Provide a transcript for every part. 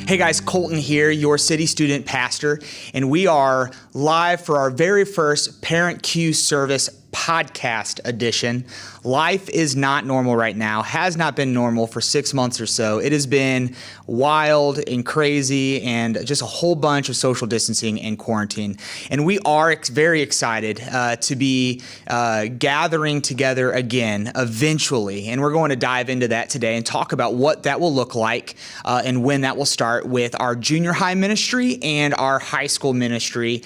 Hey guys, Colton here, your city student pastor, and we are live for our very first Parent Q Service podcast edition. Life is not normal right now, has not been normal for 6 months or so. It has been wild and crazy and just a whole bunch of social distancing and quarantine. And we are very excited to be gathering together again eventually. And we're going to dive into that today and talk about what that will look like and when that will start with our junior high ministry and our high school ministry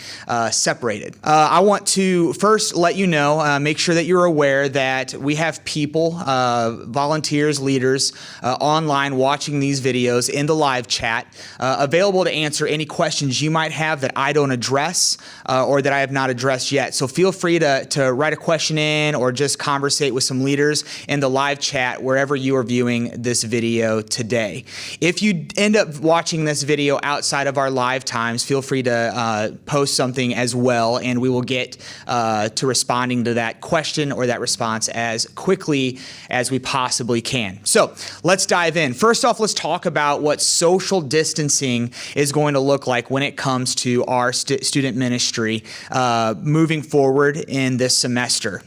separated. I want to first let you know, make sure that you're aware that we have people, volunteers, leaders online watching these videos in the live chat, available to answer any questions you might have that I don't address or that I have not addressed yet. So feel free to write a question in or just conversate with some leaders in the live chat wherever you are viewing this video today. If you end up watching this video outside of our live times, feel free to post something as well, and we will get to responding to that question or that response as quickly as we possibly can. So let's dive in. First off, let's talk about what social distancing is going to look like when it comes to our student ministry moving forward in this semester.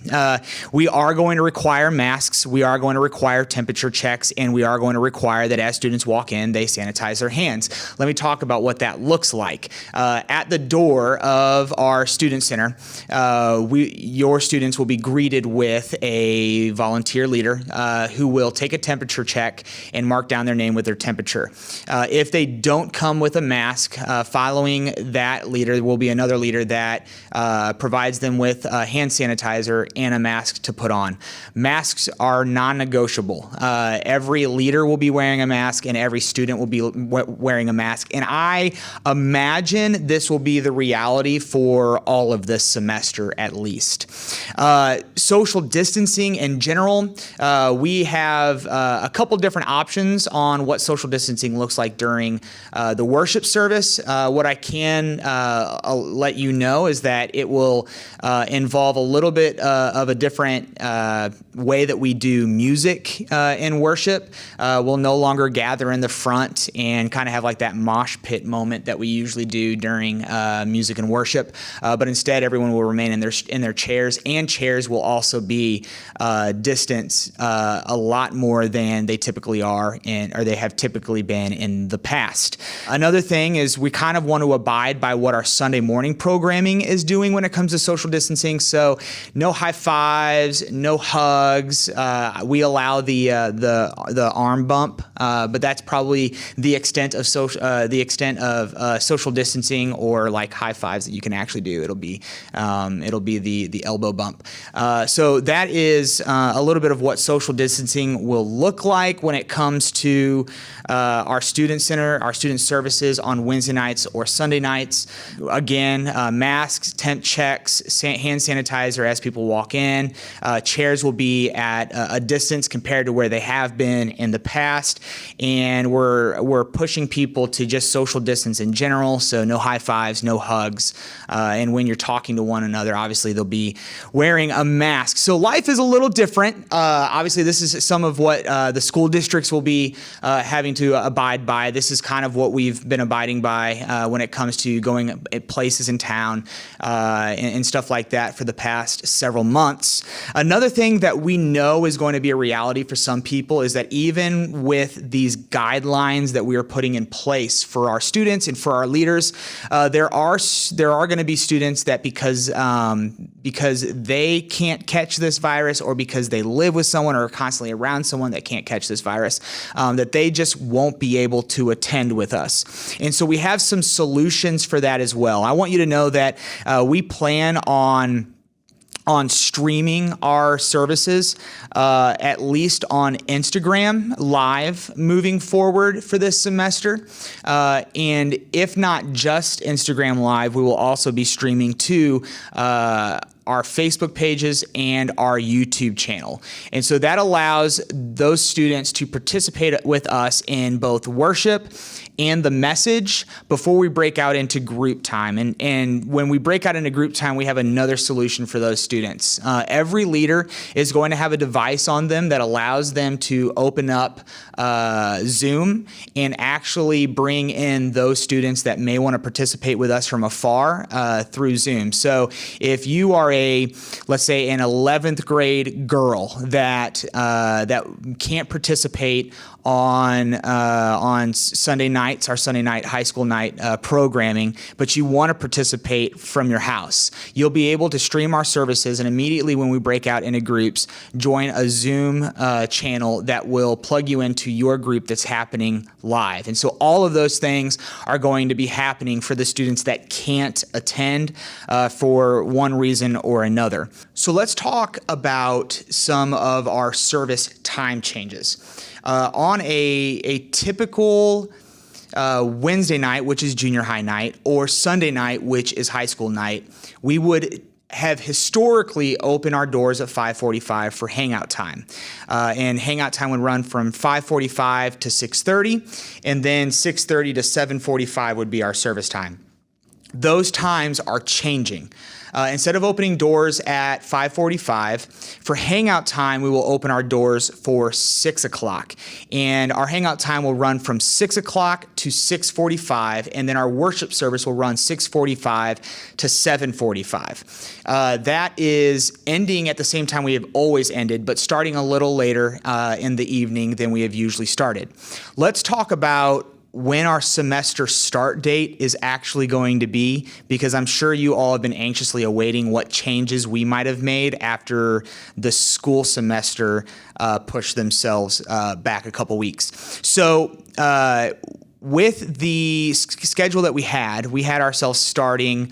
We are going to require masks, we are going to require temperature checks, and we are going to require that as students walk in, they sanitize their hands. Let me talk about what that looks like. At the door of our student center, your students will be greeted with a volunteer leader who will take a temperature check and mark down their name with their temperature. If they don't come with a mask, following that leader, there will be another leader that provides them with a hand sanitizer and a mask to put on. Masks are non-negotiable. Every leader will be wearing a mask and every student will be wearing a mask. And I imagine this will be the reality for all of this semester at least. Social distancing in general, we have a couple different options on what social distancing looks like during the worship service. What I can let you know is that it will involve a little bit of a different way that we do music in worship. We'll no longer gather in the front and kind of have like that mosh pit moment that we usually do during music and worship, but instead everyone will remain in their chairs, and chairs will also be distanced a lot more than they typically are or they have typically been in the past. Another thing is we kind of want to abide by what our Sunday morning programming is doing when it comes to social distancing. So no high fives, no hugs. We allow the arm bump, but that's probably the extent of social distancing, or like high fives that you can actually do. It'll be the elbow bump. So that is a little bit of what social distancing will look like when it comes to our student center, our student services on Wednesday nights or Sunday nights. Again, masks, temp checks, hand sanitizer as people walk in. Chairs will be at a distance compared to where they have been in the past, and we're pushing people to just social distance in general. So no high fives, no hugs, and when you're talking to one another, obviously they'll be wearing a mask. So life is a little different. Obviously, this is some of what the school districts will be having to abide by. This is kind of what we've been abiding by when it comes to going places in town and stuff like that for the past several months. Another thing that we know is going to be a reality for some people is that even with these guidelines that we are putting in place for our students and for our leaders, there are going to be students that because they can't catch this virus, or because they live with someone or are constantly around someone that can't catch this virus, that they just won't be able to attend with us. And so we have some solutions for that as well. I want you to know that we plan on streaming our services, at least on Instagram Live moving forward for this semester. And if not just Instagram Live, we will also be streaming to our Facebook pages and our YouTube channel. And so that allows those students to participate with us in both worship and the message before we break out into group time. And when we break out into group time, we have another solution for those students. Every leader is going to have a device on them that allows them to open up Zoom and actually bring in those students that may want to participate with us from afar through Zoom. So if you are let's say an 11th grade girl that can't participate on Sunday nights, our Sunday night high school night programming, but you want to participate from your house, you'll be able to stream our services, and immediately when we break out into groups, join a Zoom channel that will plug you into your group that's happening live. And so all of those things are going to be happening for the students that can't attend for one reason or another. So let's talk about some of our service time changes. On a typical Wednesday night, which is junior high night, or Sunday night, which is high school night, we would have historically opened our doors at 5:45 for hangout time. And hangout time would run from 5:45 to 6:30, and then 6:30 to 7:45 would be our service time. Those times are changing. Instead of opening doors at 5:45, for hangout time, we will open our doors for 6 o'clock. And our hangout time will run from 6 o'clock to 6:45, and then our worship service will run 6:45 to 7:45. That is ending at the same time we have always ended, but starting a little later in the evening than we have usually started. Let's talk about when our semester start date is actually going to be, because I'm sure you all have been anxiously awaiting what changes we might have made after the school semester pushed themselves back a couple weeks. So with the schedule that we had ourselves starting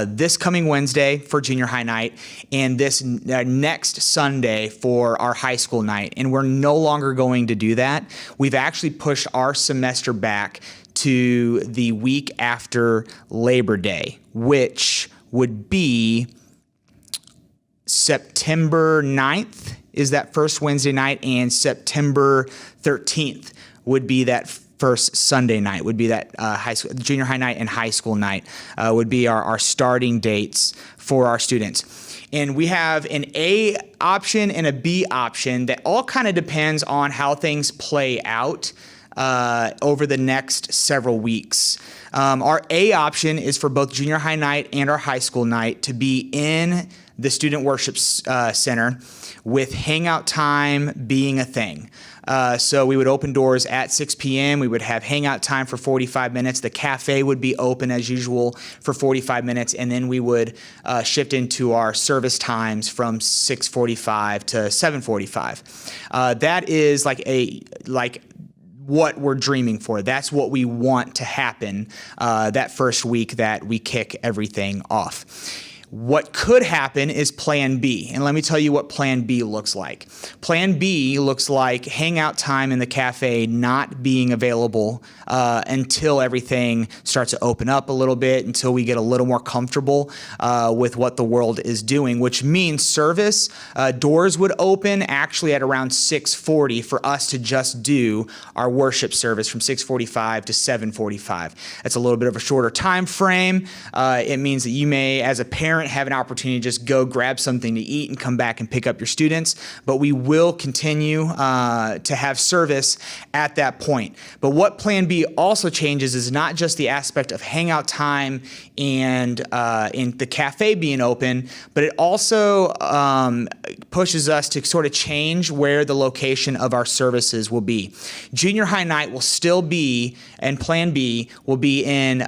this coming Wednesday for junior high night and this next Sunday for our high school night. And we're no longer going to do that. We've actually pushed our semester back to the week after Labor Day, which would be September 9th is that first Wednesday night, and September 13th would be that first Sunday night, would be that junior high night and high school night would be our starting dates for our students. And we have an A option and a B option that all kind of depends on how things play out over the next several weeks. Our A option is for both junior high night and our high school night to be in the Student Worship Center, with hangout time being a thing. So we would open doors at 6 p.m. We would have hangout time for 45 minutes. The cafe would be open as usual for 45 minutes, and then we would shift into our service times from 6:45 to 7:45. That is like what we're dreaming for. That's what we want to happen that first week that we kick everything off. What could happen is Plan B, and let me tell you what Plan B looks like. Plan B looks like hangout time in the cafe not being available until everything starts to open up a little bit, until we get a little more comfortable with what the world is doing, which means service doors would open actually at around 6:40 for us to just do our worship service from 6:45 to 7:45. That's a little bit of a shorter time frame. It means that you may, as a parent, have an opportunity to just go grab something to eat and come back and pick up your students, but we will continue to have service at that point. But what Plan B also changes is not just the aspect of hangout time and in the cafe being open, but it also pushes us to sort of change where the location of our services will be. Junior high night will still be, and Plan B will be in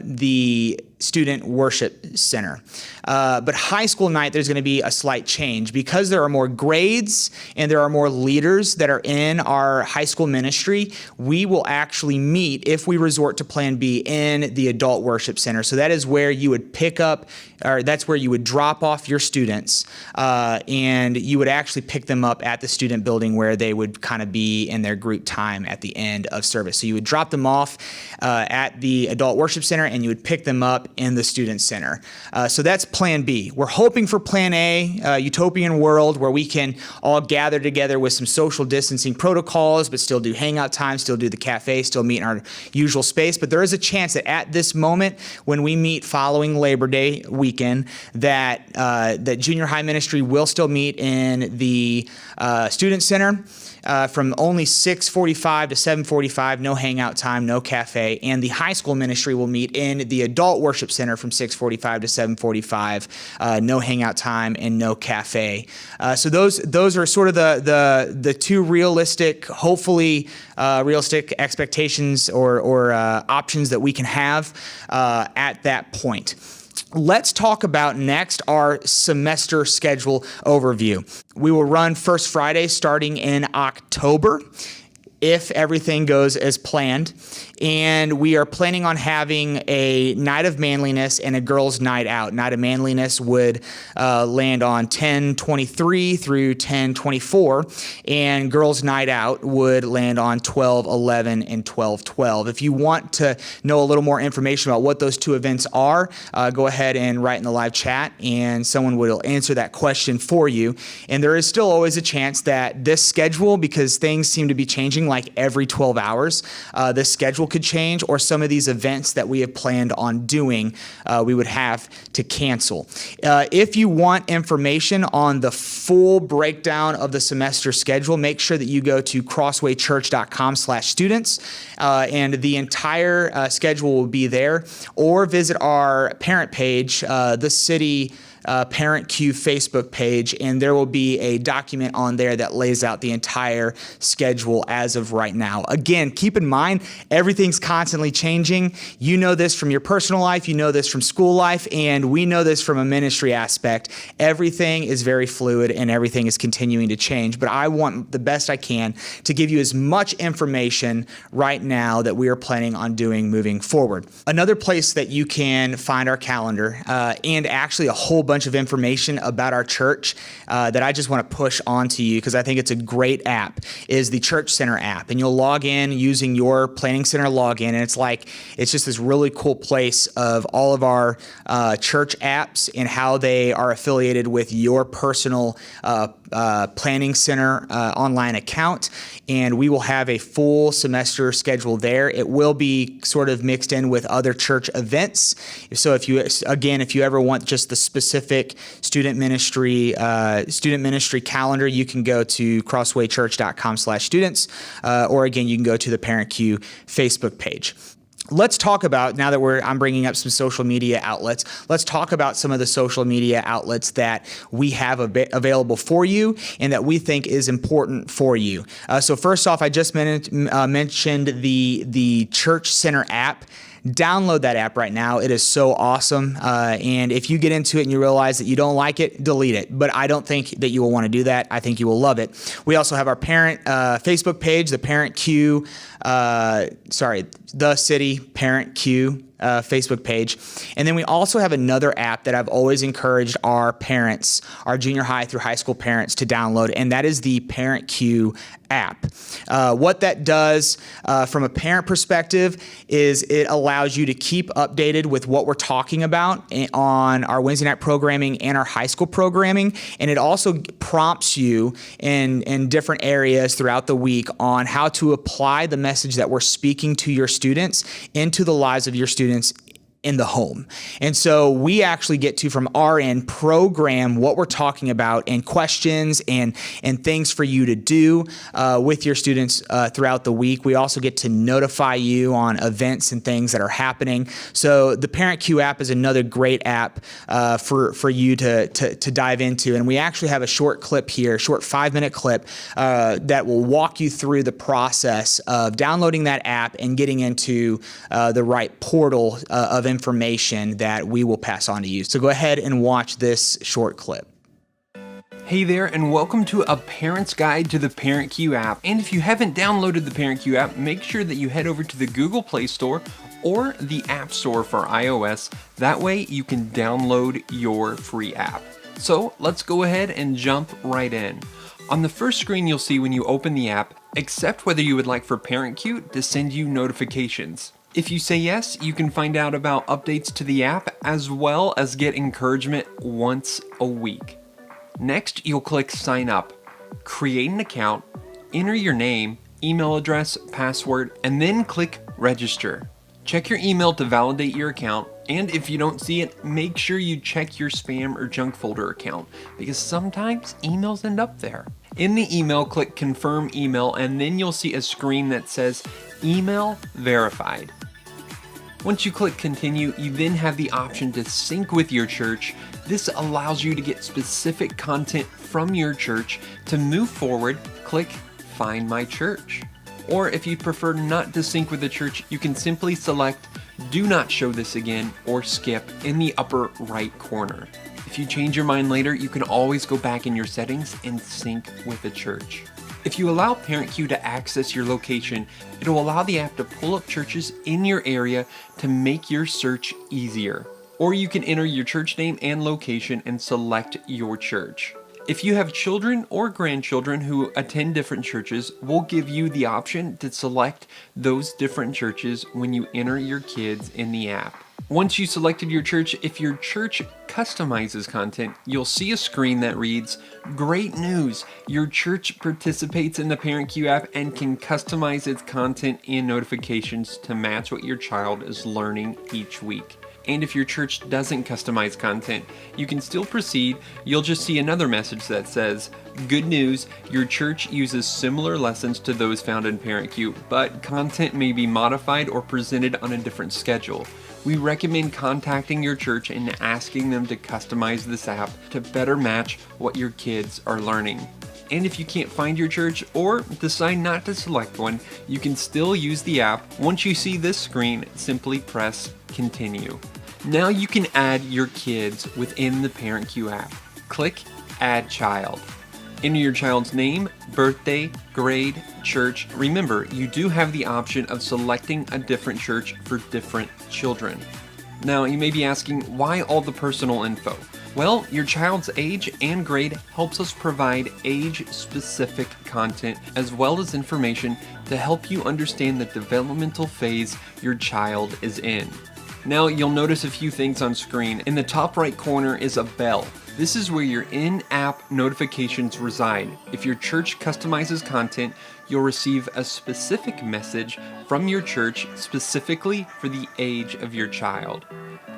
the Student Worship Center. But high school night, there's going to be a slight change because there are more grades and there are more leaders that are in our high school ministry. We will actually meet, if we resort to Plan B, in the Adult Worship Center. So that is where you would pick up, or that's where you would drop off your students, and you would actually pick them up at the student building where they would kind of be in their group time at the end of service. So you would drop them off at the Adult Worship Center, and you would pick them up in the Student Center. So that's plan B. We're hoping for plan A, utopian world where we can all gather together with some social distancing protocols, but still do hangout time, still do the cafe, still meet in our usual space. But there is a chance that at this moment, when we meet following Labor Day weekend, that junior high ministry will still meet in the Student Center from only 6:45 to 7:45, no hangout time, no cafe, and the high school ministry will meet in the Adult Worship Center from 6:45 to 7:45, no hangout time and no cafe. So those are sort of the two realistic, hopefully realistic expectations or options that we can have at that point. Let's talk about next our semester schedule overview. We will run First Friday starting in October if everything goes as planned. And we are planning on having a Night of Manliness and a Girls' Night Out. Night of Manliness would land on 10/23 through 10/24, and Girls' Night Out would land on 12/11 and 12/12. If you want to know a little more information about what those two events are, go ahead and write in the live chat, and someone will answer that question for you. And there is still always a chance that this schedule, because things seem to be changing like every 12 hours, this schedule could change, or some of these events that we have planned on doing, we would have to cancel. If you want information on the full breakdown of the semester schedule, make sure that you go to crosswaychurch.com/students, and the entire schedule will be there, or visit our parent page, the city Parent Q Facebook page, and there will be a document on there that lays out the entire schedule as of right now. Again, keep in mind, everything's constantly changing. You know this from your personal life, you know this from school life, and we know this from a ministry aspect. Everything is very fluid and everything is continuing to change, but I want the best I can to give you as much information right now that we are planning on doing moving forward. Another place that you can find our calendar, and actually a whole bunch of information about our church that I just want to push on to you because I think it's a great app, is the Church Center app. And you'll log in using your Planning Center login, and it's just this really cool place of all of our church apps and how they are affiliated with your personal Planning Center online account. And we will have a full semester schedule there. It will be sort of mixed in with other church events. So if you ever want just the specific student ministry calendar, you can go to crosswaychurch.com/students, or again, you can go to the Parent Q Facebook page. Let's talk about, now that I'm bringing up some social media outlets, let's talk about some of the social media outlets that we have available for you and that we think is important for you. So first off, I just mentioned the Church Center app. Download that app right now. It is so awesome. And if you get into it and you realize that you don't like it, delete it. But I don't think that you will want to do that. I think you will love it. We also have our parent Facebook page, the Parent Q, the City Parent Q Facebook page. And then we also have another app that I've always encouraged our parents, our junior high through high school parents, to download, and that is the Parent Q app. What that does from a parent perspective is it allows you to keep updated with what we're talking about on our Wednesday night programming and our high school programming, and it also prompts you in different areas throughout the week on how to apply the message that we're speaking to your students into the lives of your students in the home. And so we actually get to, from our end, program what we're talking about and questions and things for you to do with your students throughout the week. We also get to notify you on events and things that are happening. So the Parent Q app is another great app for you to dive into. And we actually have a short clip here, a short 5-minute clip that will walk you through the process of downloading that app and getting into the right portal of information that we will pass on to you. So go ahead and watch this short clip. Hey there, and welcome to A Parent's Guide to the Parent Q app. And if you haven't downloaded the Parent Q app, make sure that you head over to the Google Play Store or the App Store for iOS. That way you can download your free app. So let's go ahead and jump right in. On the first screen you'll see when you open the app, accept whether you would like for Parent Q to send you notifications. If you say yes, you can find out about updates to the app as well as get encouragement once a week. Next, you'll click Sign Up, create an account, enter your name, email address, password, and then click Register. Check your email to validate your account, and if you don't see it, make sure you check your spam or junk folder account, because sometimes emails end up there. In the email, click Confirm Email, and then you'll see a screen that says Email Verified. Once you click Continue, you then have the option to sync with your church. This allows you to get specific content from your church. To move forward, click Find My Church. Or if you prefer not to sync with the church, you can simply select Do Not Show This Again or Skip in the upper right corner. If you change your mind later, you can always go back in your settings and sync with the church. If you allow ParentQ to access your location, it'll allow the app to pull up churches in your area to make your search easier. Or you can enter your church name and location and select your church. If you have children or grandchildren who attend different churches, we'll give you the option to select those different churches when you enter your kids in the app. Once you selected your church, if your church customizes content, you'll see a screen that reads, "Great news! Your church participates in the ParentQ app and can customize its content and notifications to match what your child is learning each week." And if your church doesn't customize content, you can still proceed. You'll just see another message that says, "Good news, your church uses similar lessons to those found in ParentQ, but content may be modified or presented on a different schedule. We recommend contacting your church and asking them to customize this app to better match what your kids are learning." And if you can't find your church or decide not to select one, you can still use the app. Once you see this screen, simply press Continue. Now you can add your kids within the ParentQ app. Click Add Child. Enter your child's name, birthday, grade, church. Remember, you do have the option of selecting a different church for different children. Now, you may be asking, why all the personal info? Well, your child's age and grade helps us provide age-specific content as well as information to help you understand the developmental phase your child is in. Now, you'll notice a few things on screen. In the top right corner is a bell. This is where your in-app notifications reside. If your church customizes content, you'll receive a specific message from your church specifically for the age of your child.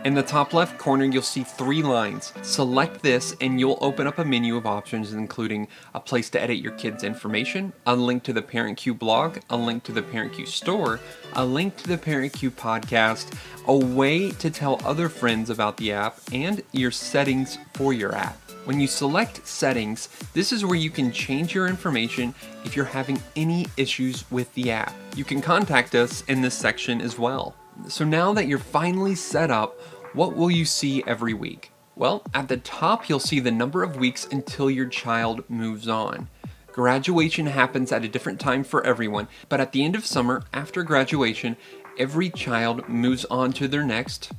In the top left corner, you'll see 3 lines. Select this and you'll open up a menu of options including a place to edit your kids' information, a link to the ParentQ blog, a link to the ParentQ store, a link to the ParentQ podcast, a way to tell other friends about the app, and your settings for your app. When you select settings, this is where you can change your information if you're having any issues with the app. You can contact us in this section as well. So now that you're finally set up, what will you see every week? Well, at the top you'll see the number of weeks until your child moves on. Graduation happens at a different time for everyone, but at the end of summer, after graduation, every child moves on to their next,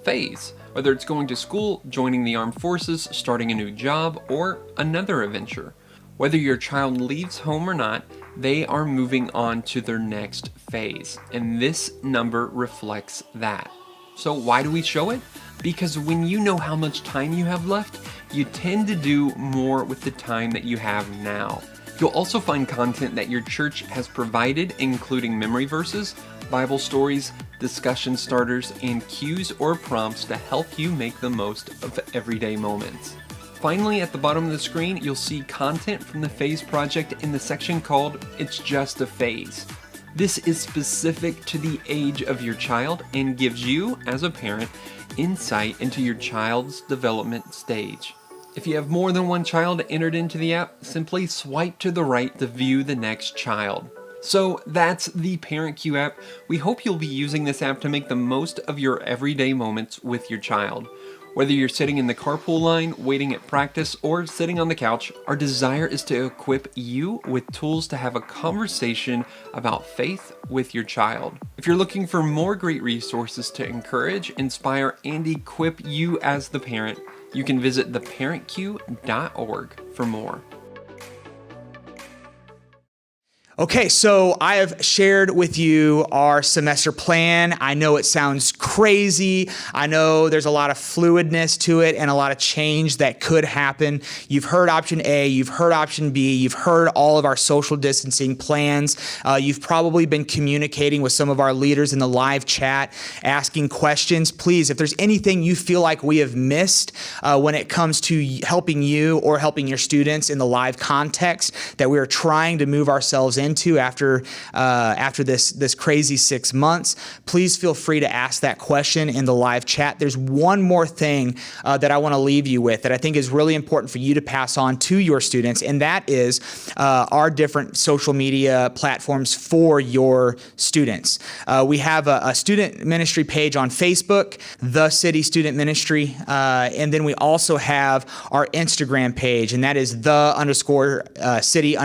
phase. Whether it's going to school, joining the armed forces, starting a new job, or another adventure. Whether your child leaves home or not, they are moving on to their next phase, and this number reflects that. So why do we show it? Because when you know how much time you have left, you tend to do more with the time that you have now. You'll also find content that your church has provided, including memory verses, Bible stories, discussion starters, and cues or prompts to help you make the most of everyday moments. Finally, at the bottom of the screen, you'll see content from the Phase Project in the section called It's Just a Phase. This is specific to the age of your child and gives you, as a parent, insight into your child's development stage. If you have more than one child entered into the app, simply swipe to the right to view the next child. So that's the ParentQ app. We hope you'll be using this app to make the most of your everyday moments with your child. Whether you're sitting in the carpool line, waiting at practice, or sitting on the couch, our desire is to equip you with tools to have a conversation about faith with your child. If you're looking for more great resources to encourage, inspire, and equip you as the parent, you can visit theparentq.org for more. Okay, so I have shared with you our semester plan. I know it sounds crazy. I know there's a lot of fluidness to it and a lot of change that could happen. You've heard option A, you've heard option B, you've heard all of our social distancing plans. You've probably been communicating with some of our leaders in the live chat, asking questions. Please, if there's anything you feel like we have missed when it comes to helping you or helping your students in the live context that we are trying to move ourselves into after this crazy 6 months, please feel free to ask that question in the live chat. There's one more thing that I want to leave you with that I think is really important for you to pass on to your students, and that is our different social media platforms for your students. We have a student ministry page on Facebook, The City Student Ministry, and then we also have our Instagram page, and that is _city_cc.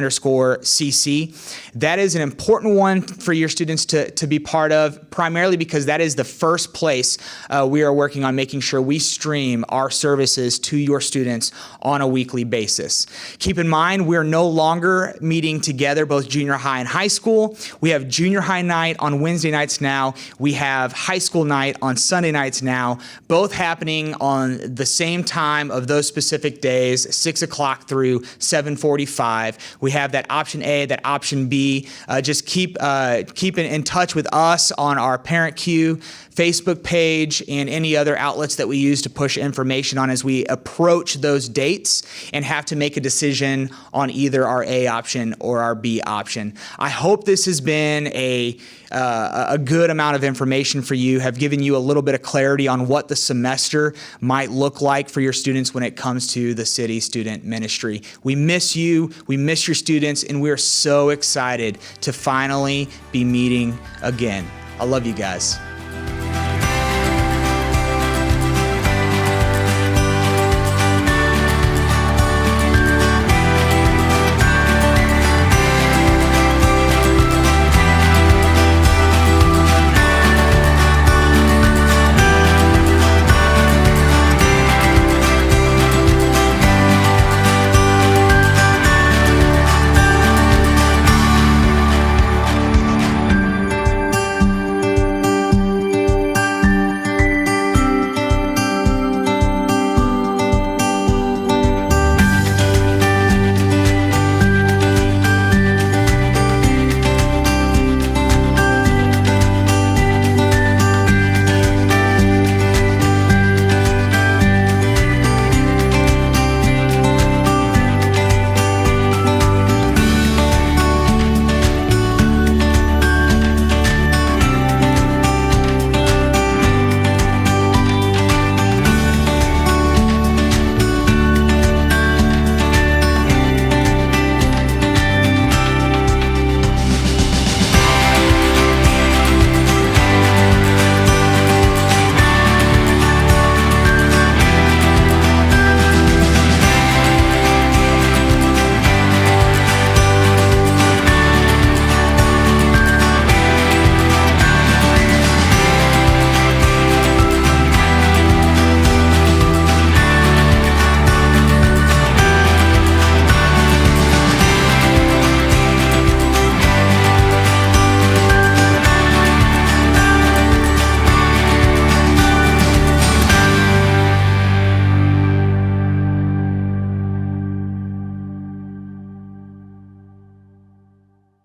That is an important one for your students to be part of, primarily because that is the first place we are working on making sure we stream our services to your students on a weekly basis. Keep in mind, we're no longer meeting together, both junior high and high school. We have junior high night on Wednesday nights now. We have high school night on Sunday nights now, both happening on the same time of those specific days, 6 o'clock through 7:45. We have that option A, that option B. Just keep in touch with us on our Parent Q Facebook page and any other outlets that we use to push information on as we approach those dates and have to make a decision on either our A option or our B option. I hope this has been a good amount of information for you, have given you a little bit of clarity on what the semester might look like for your students when it comes to the City Student Ministry. We miss you, we miss your students, and we're so excited to finally be meeting again. I love you guys.